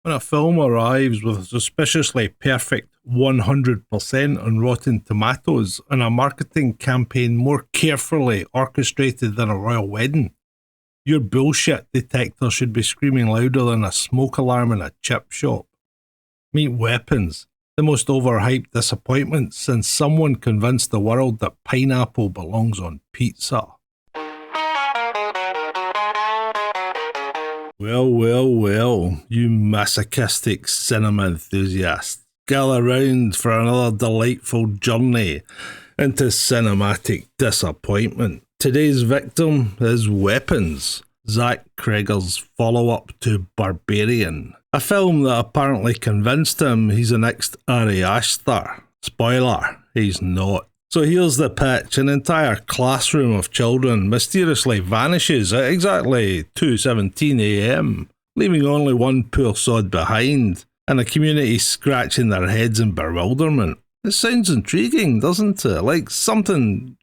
When a film arrives with a suspiciously perfect 100% on Rotten Tomatoes and a marketing campaign more carefully orchestrated than a royal wedding, your bullshit detector should be screaming louder than a smoke alarm in a chip shop. Meet Weapons, the most overhyped disappointment since someone convinced the world that pineapple belongs on pizza. Well, you masochistic cinema enthusiasts. Gather round for another delightful journey into cinematic disappointment. Today's victim is Weapons, Zach Cregger's follow-up to Barbarian, a film that apparently convinced him he's the next Ari Aster. Spoiler, he's not. So here's the pitch. An entire classroom of children mysteriously vanishes at exactly 2:17 a.m, leaving only one poor sod behind, and a community scratching their heads in bewilderment. It sounds intriguing, doesn't it? Like something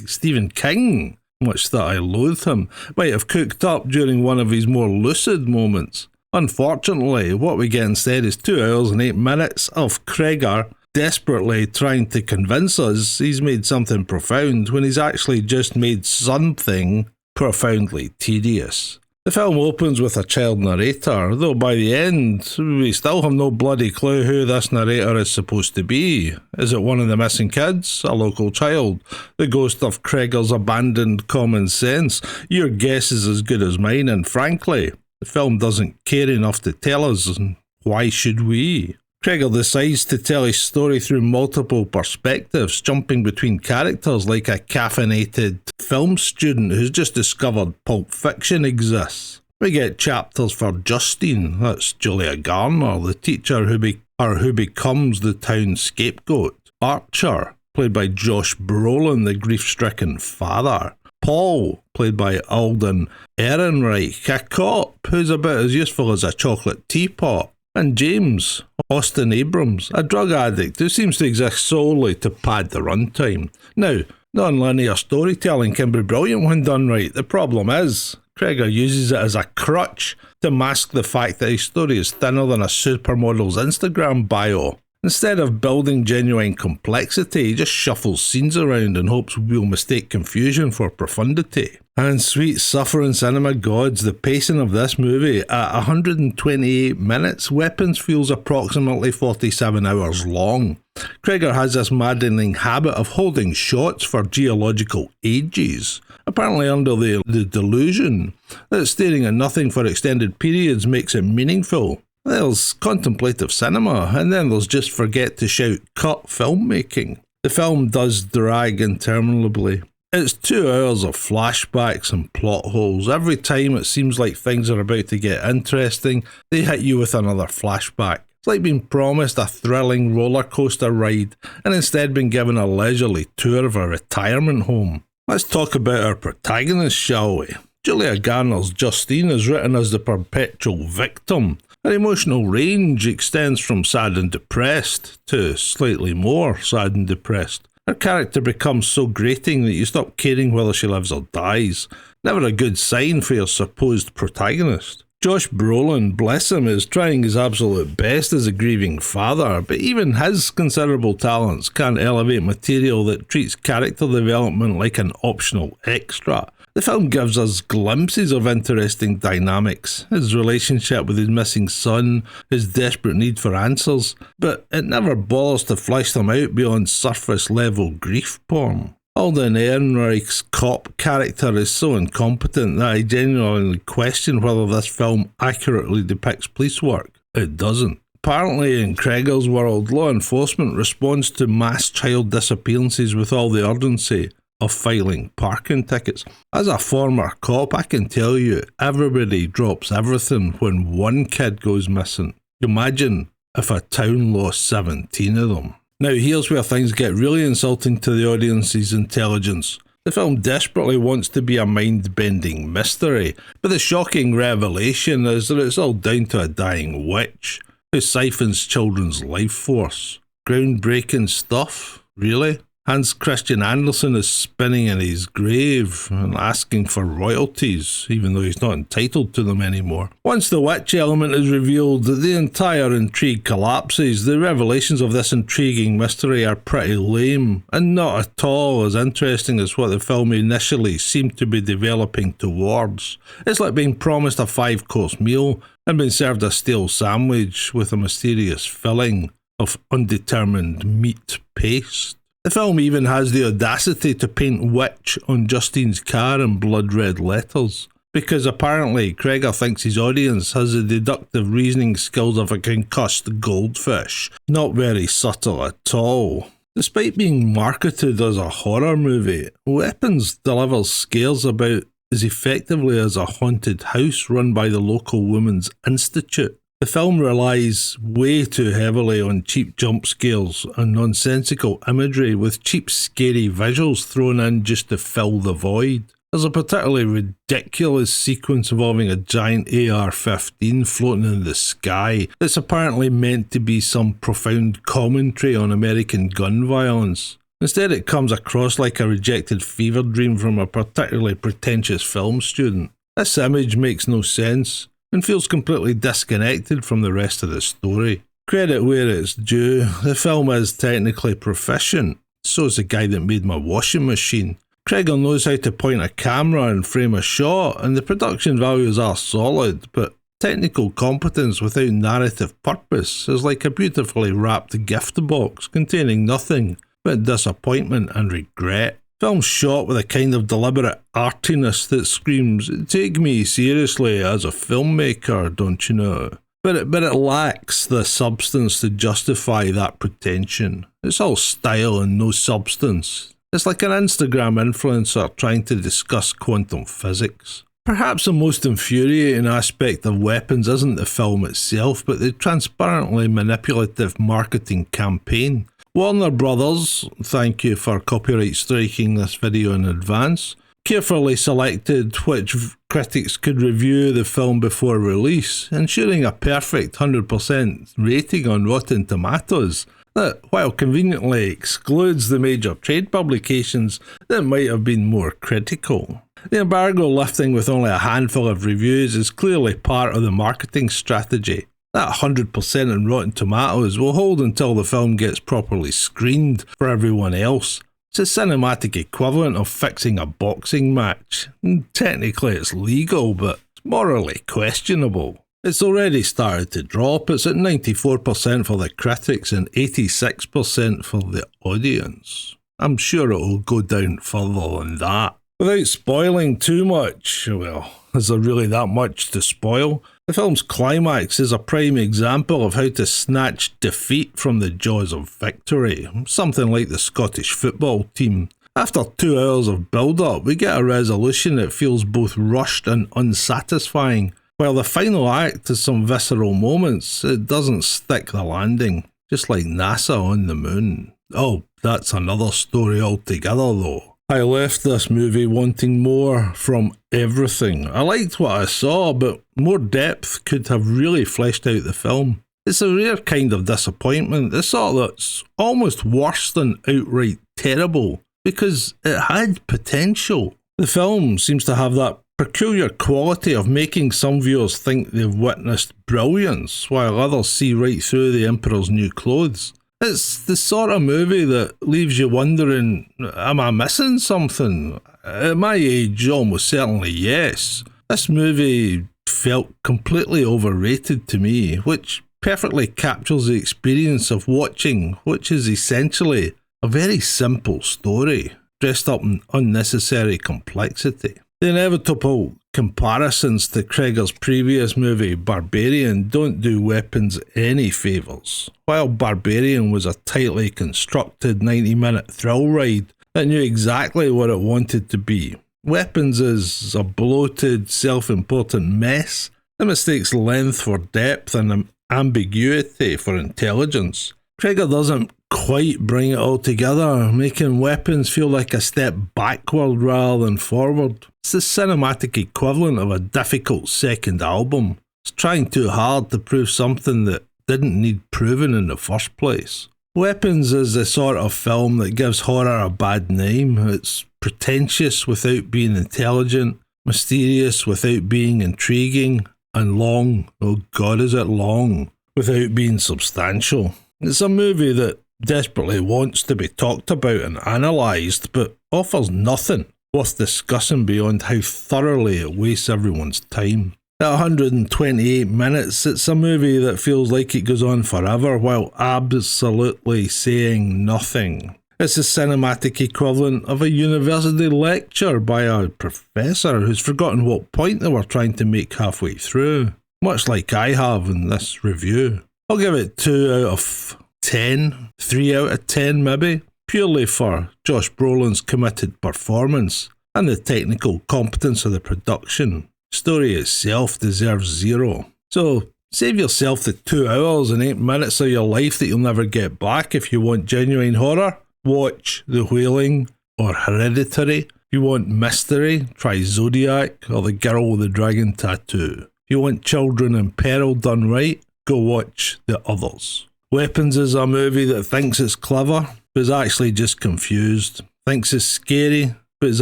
Stephen King, much that I loathe him, might have cooked up during one of his more lucid moments. Unfortunately, what we get instead is 2 hours and 8 minutes of Cregger desperately trying to convince us he's made something profound when he's actually just made something profoundly tedious. The film opens with a child narrator, though by the end, we still have no bloody clue who this narrator is supposed to be. Is it one of the missing kids? A local child? The ghost of Cregger's abandoned common sense? Your guess is as good as mine, and frankly, the film doesn't care enough to tell us, and why should we? Cregger decides to tell his story through multiple perspectives, jumping between characters like a caffeinated film student who's just discovered Pulp Fiction exists. We get chapters for Justine, that's Julia Garner, the teacher who becomes the town scapegoat. Archer, played by Josh Brolin, the grief-stricken father. Paul, played by Alden Ehrenreich, a cop who's about as useful as a chocolate teapot. And James, Austin Abrams, a drug addict who seems to exist solely to pad the runtime. Now, non-linear storytelling can be brilliant when done right. The problem is, Cregger uses it as a crutch to mask the fact that his story is thinner than a supermodel's Instagram bio. Instead of building genuine complexity, he just shuffles scenes around and hopes we'll mistake confusion for profundity. And sweet suffering cinema gods, the pacing of this movie, at 128 minutes, Weapons feels approximately 47 hours long. Cregger has this maddening habit of holding shots for geological ages, apparently under the delusion that staring at nothing for extended periods makes it meaningful. There's contemplative cinema, and then there's just forget to shout cut filmmaking. The film does drag interminably. It's 2 hours of flashbacks and plot holes. Every time it seems like things are about to get interesting, they hit you with another flashback. It's like being promised a thrilling roller coaster ride and instead being given a leisurely tour of a retirement home. Let's talk about our protagonist, shall we? Julia Garner's Justine is written as the perpetual victim. Her emotional range extends from sad and depressed to slightly more sad and depressed. Her character becomes so grating that you stop caring whether she lives or dies. Never a good sign for your supposed protagonist. Josh Brolin, bless him, is trying his absolute best as a grieving father, but even his considerable talents can't elevate material that treats character development like an optional extra. The film gives us glimpses of interesting dynamics, his relationship with his missing son, his desperate need for answers, but it never bothers to flesh them out beyond surface-level grief porn. Alden Ehrenreich's cop character is so incompetent that I genuinely question whether this film accurately depicts police work. It doesn't. Apparently, in Cregger's world, law enforcement responds to mass child disappearances with all the urgency of filing parking tickets. As a former cop, I can tell you, everybody drops everything when one kid goes missing. Imagine if a town lost 17 of them. Now here's where things get really insulting to the audience's intelligence. The film desperately wants to be a mind-bending mystery, but the shocking revelation is that it's all down to a dying witch who siphons children's life force. Groundbreaking stuff, really? Hans Christian Andersen is spinning in his grave and asking for royalties, even though he's not entitled to them anymore. Once the witch element is revealed, the entire intrigue collapses. The revelations of this intriguing mystery are pretty lame, and not at all as interesting as what the film initially seemed to be developing towards. It's like being promised a 5-course meal and being served a stale sandwich with a mysterious filling of undetermined meat paste. The film even has the audacity to paint witch on Justine's car in blood red letters, because apparently Cregger thinks his audience has the deductive reasoning skills of a concussed goldfish. Not very subtle at all. Despite being marketed as a horror movie, Weapons delivers scares about as effectively as a haunted house run by the local Women's Institute. The film relies way too heavily on cheap jump scares and nonsensical imagery, with cheap scary visuals thrown in just to fill the void. There's a particularly ridiculous sequence involving a giant AR-15 floating in the sky that's apparently meant to be some profound commentary on American gun violence. Instead, it comes across like a rejected fever dream from a particularly pretentious film student. This image makes no sense and feels completely disconnected from the rest of the story. Credit where it's due, the film is technically proficient. So is the guy that made my washing machine. Cregger knows how to point a camera and frame a shot, and the production values are solid, but technical competence without narrative purpose is like a beautifully wrapped gift box containing nothing but disappointment and regret. Film's shot with a kind of deliberate artiness that screams, "Take me seriously as a filmmaker, don't you know?" But it lacks the substance to justify that pretension. It's all style and no substance. It's like an Instagram influencer trying to discuss quantum physics. Perhaps the most infuriating aspect of Weapons isn't the film itself, but the transparently manipulative marketing campaign. Warner Brothers, thank you for copyright striking this video in advance, carefully selected which critics could review the film before release, ensuring a perfect 100% rating on Rotten Tomatoes that, while conveniently excludes the major trade publications that might have been more critical. The embargo lifting with only a handful of reviews is clearly part of the marketing strategy. That 100% on Rotten Tomatoes will hold until the film gets properly screened for everyone else. It's a cinematic equivalent of fixing a boxing match. Technically it's legal, but it's morally questionable. It's already started to drop. It's at 94% for the critics and 86% for the audience. I'm sure it will go down further than that. Without spoiling too much, well, is there really that much to spoil? The film's climax is a prime example of how to snatch defeat from the jaws of victory, something like the Scottish football team. After 2 hours of build-up, we get a resolution that feels both rushed and unsatisfying. While the final act has some visceral moments, it doesn't stick the landing, just like NASA on the moon. Oh, that's another story altogether though. I left this movie wanting more from everything. I liked what I saw, but more depth could have really fleshed out the film. It's a rare kind of disappointment, the sort that's almost worse than outright terrible, because it had potential. The film seems to have that peculiar quality of making some viewers think they've witnessed brilliance, while others see right through the Emperor's new clothes. It's the sort of movie that leaves you wondering, am I missing something? At my age, almost certainly yes. This movie felt completely overrated to me, which perfectly captures the experience of watching, which is essentially a very simple story, dressed up in unnecessary complexity. The inevitable comparisons to Cregger's previous movie, Barbarian, don't do Weapons any favours. While Barbarian was a tightly constructed 90-minute thrill ride that knew exactly what it wanted to be, Weapons is a bloated, self-important mess that mistakes length for depth and ambiguity for intelligence. Cregger doesn't quite bring it all together, making Weapons feel like a step backward rather than forward. It's the cinematic equivalent of a difficult second album. It's trying too hard to prove something that didn't need proving in the first place. Weapons is the sort of film that gives horror a bad name. It's pretentious without being intelligent, mysterious without being intriguing, and long, oh God, is it long, without being substantial. It's a movie that desperately wants to be talked about and analysed, but offers nothing worth discussing beyond how thoroughly it wastes everyone's time. At 128 minutes, it's a movie that feels like it goes on forever while absolutely saying nothing. It's the cinematic equivalent of a university lecture by a professor who's forgotten what point they were trying to make halfway through, much like I have in this review. I'll give it 2 out of 10, 3 out of 10 maybe, purely for Josh Brolin's committed performance and the technical competence of the production. Story itself deserves 0. So save yourself the 2 hours and 8 minutes of your life that you'll never get back if you want genuine horror. Watch The Wailing or Hereditary. If you want mystery, try Zodiac or The Girl with the Dragon Tattoo. If you want children in peril done right, go watch The Others. Weapons is a movie that thinks it's clever, but is actually just confused. Thinks it's scary, but is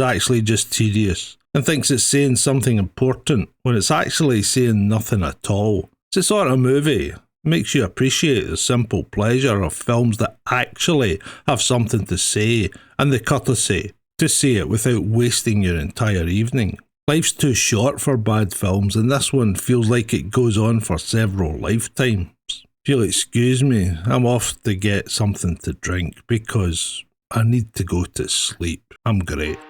actually just tedious. And thinks it's saying something important when it's actually saying nothing at all. It's the sort of movie that makes you appreciate the simple pleasure of films that actually have something to say and the courtesy to say it without wasting your entire evening. Life's too short for bad films, and this one feels like it goes on for several lifetimes. If you'll excuse me, I'm off to get something to drink because I need to go to sleep. I'm great.